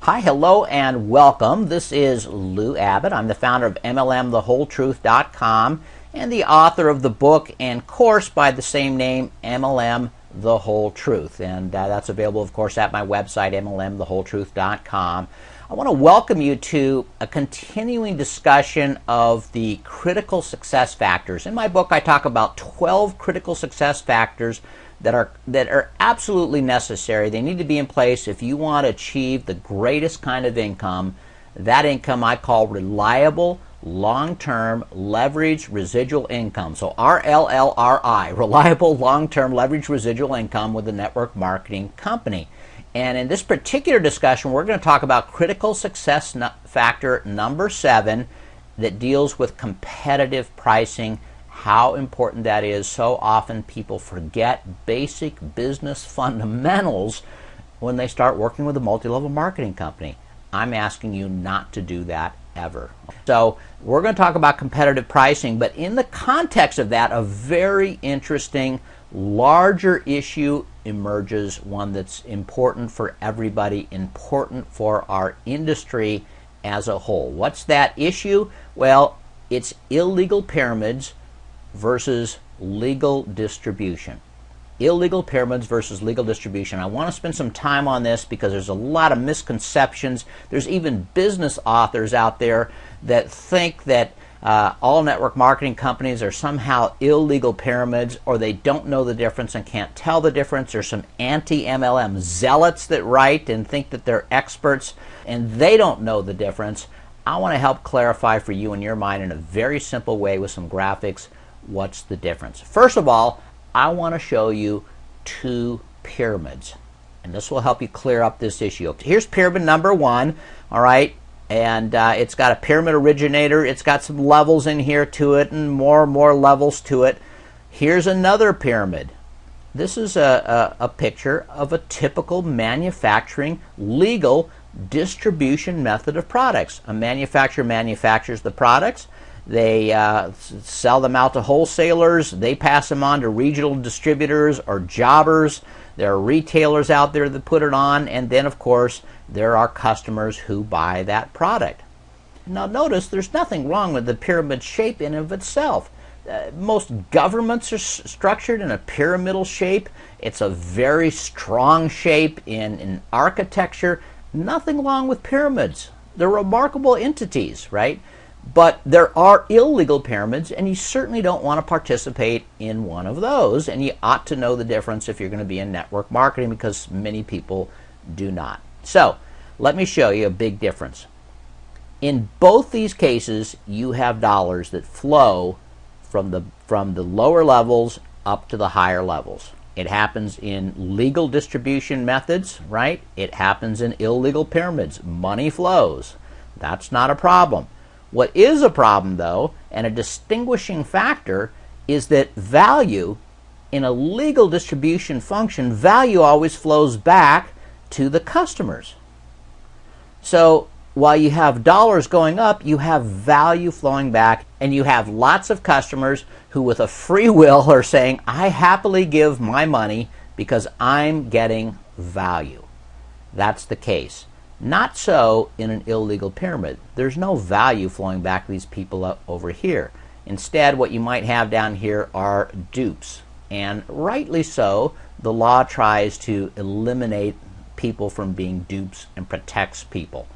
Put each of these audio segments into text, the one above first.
Hi, hello, and welcome. This is Lou Abbott. I'm the founder of MLMthewholetruth.com and the author of the book and course by the same name, MLM The Whole Truth. And that's available, of course, at my website, MLMthewholetruth.com. I want to welcome you to a continuing discussion of the critical success factors. In my book, I talk about 12 critical success factors that are absolutely necessary. They need to be in place if you want to achieve the greatest kind of income. That income I call reliable, long-term, leveraged residual income. So RLLRI, reliable, long-term, leveraged residual income with a network marketing company. And in this particular discussion, we're going to talk about critical success factor number 7 that deals with competitive pricing. How important that is. So often people forget basic business fundamentals when they start working with a multi-level marketing company. I'm asking you not to do that ever. So we're going to talk about competitive pricing, but in the context of that, a very interesting, larger issue emerges, one that's important for everybody, important for our industry as a whole. What's that issue? Well, it's illegal pyramids versus legal distribution. Illegal pyramids versus legal distribution. I want to spend some time on this because there's a lot of misconceptions. There's even business authors out there that think that all network marketing companies are somehow illegal pyramids, or they don't know the difference and can't tell the difference. There's some anti-MLM zealots that write and think that they're experts and they don't know the difference. I want to help clarify for you in your mind in a very simple way with some graphics what's the difference. First of all, I want to show you 2 pyramids, and this will help you clear up this issue. Here's pyramid number 1, all right, and it's got a pyramid originator. It's got some levels in here to it and more levels to it. Here's another pyramid. This is a picture of a typical manufacturing legal distribution method of products. A manufacturer manufactures the products. They sell them out to wholesalers. They pass them on to regional distributors or jobbers. There are retailers out there that put it on. And then, of course, there are customers who buy that product. Now, notice there's nothing wrong with the pyramid shape in and of itself. Most governments are structured in a pyramidal shape. It's a very strong shape in architecture. Nothing wrong with pyramids. They're remarkable entities, right? But there are illegal pyramids, and you certainly don't want to participate in one of those, and you ought to know the difference if you're going to be in network marketing, because many people do not. So let me show you a big difference. In both these cases, you have dollars that flow from the lower levels up to the higher levels. It happens in legal distribution methods, right? It happens in illegal pyramids. Money flows. That's not a problem. What is a problem, though, and a distinguishing factor, is that value in a legal distribution function, value always flows back to the customers. So while you have dollars going up, you have value flowing back, and you have lots of customers who with a free will are saying, I happily give my money because I'm getting value. That's the case. Not so in an illegal pyramid. There's no value flowing back to these people up over here. Instead, what you might have down here are dupes. And rightly so, the law tries to eliminate people from being dupes and protects people.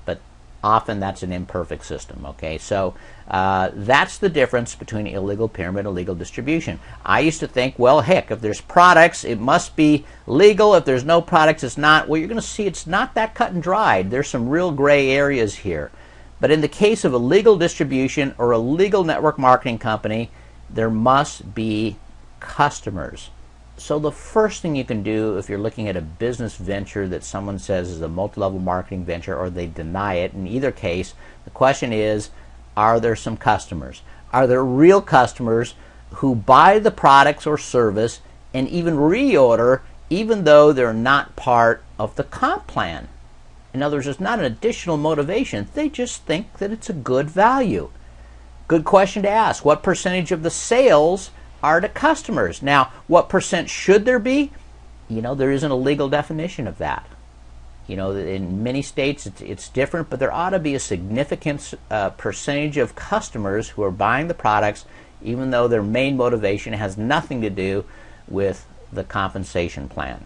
But often that's an imperfect system, okay? So that's the difference between illegal pyramid and legal distribution. I used to think, well, heck, if there's products, it must be legal. If there's no products, it's not. Well, you're going to see it's not that cut and dried. There's some real gray areas here. But in the case of a legal distribution or a legal network marketing company, there must be customers. So the first thing you can do if you're looking at a business venture that someone says is a multi-level marketing venture, or they deny it, in either case, the question is, are there some customers? Are there real customers who buy the products or service and even reorder even though they're not part of the comp plan? In other words, it's not an additional motivation. They just think that it's a good value. Good question to ask. What percentage of the sales are to customers? Now, what percent should there be? You know, there isn't a legal definition of that. You know, in many states it's different, but there ought to be a significant percentage of customers who are buying the products even though their main motivation has nothing to do with the compensation plan.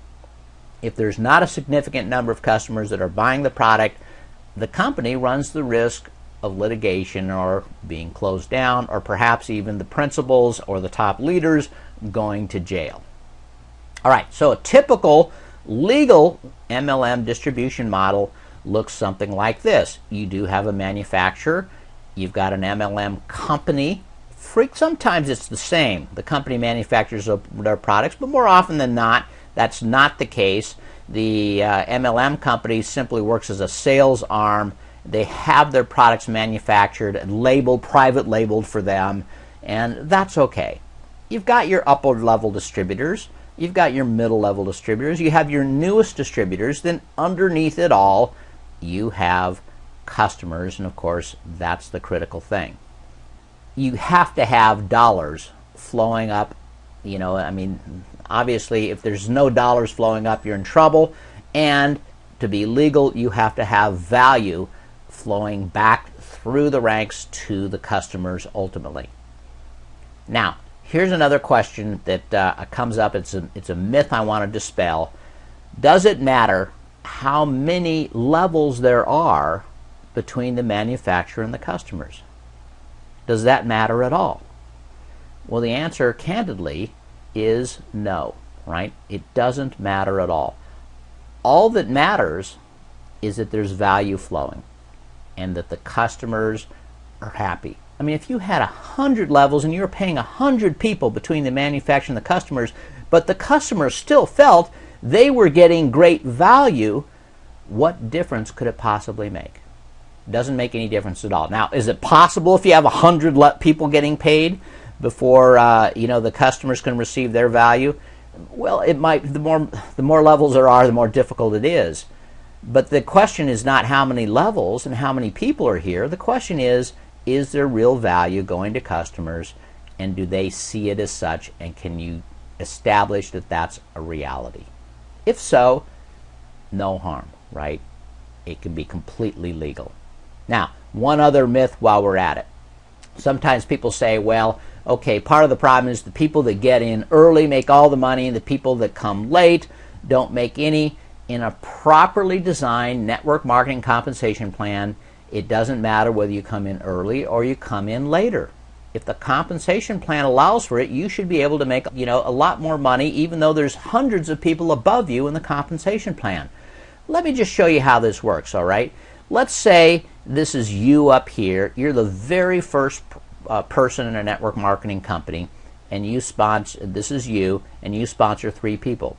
If there's not a significant number of customers that are buying the product, the company runs the risk of litigation or being closed down, or perhaps even the principals or the top leaders going to jail. All right, so a typical legal MLM distribution model looks something like this. You do have a manufacturer, you've got an MLM company. Sometimes it's the same. The company manufactures their products, but more often than not, that's not the case. The MLM company simply works as a sales arm. They have their products manufactured and labeled, private labeled for them, and that's okay. You've got your upper level distributors, you've got your middle level distributors, you have your newest distributors, then underneath it all, you have customers, and of course, that's the critical thing. You have to have dollars flowing up. You know, I mean, obviously, if there's no dollars flowing up, you're in trouble. And to be legal, you have to have value flowing back through the ranks to the customers ultimately. Now, here's another question that comes up. It's a myth I want to dispel. Does it matter how many levels there are between the manufacturer and the customers? Does that matter at all? Well, the answer, candidly, is no, right? It doesn't matter at all. All that matters is that there's value flowing and that the customers are happy. I mean, if you had 100 levels and you were paying 100 people between the manufacturer and the customers, but the customers still felt they were getting great value, what difference could it possibly make? Doesn't make any difference at all. Now, is it possible if you have 100 people getting paid before the customers can receive their value? Well, it might. The more levels there are, the more difficult it is. But the question is not how many levels and how many people are here. The question is there real value going to customers, and do they see it as such, and can you establish that that's a reality? If so, no harm, right? It can be completely legal. Now, one other myth while we're at it. Sometimes people say, well, okay, part of the problem is the people that get in early make all the money, and the people that come late don't make any. In a properly designed network marketing compensation plan, it doesn't matter whether you come in early or you come in later. If the compensation plan allows for it, you should be able to make a lot more money, even though there's hundreds of people above you in the compensation plan. Let me just show you how this works, all right? Let's say this is you up here. You're the very first person in a network marketing company, and you sponsor, this is you, and you sponsor 3 people.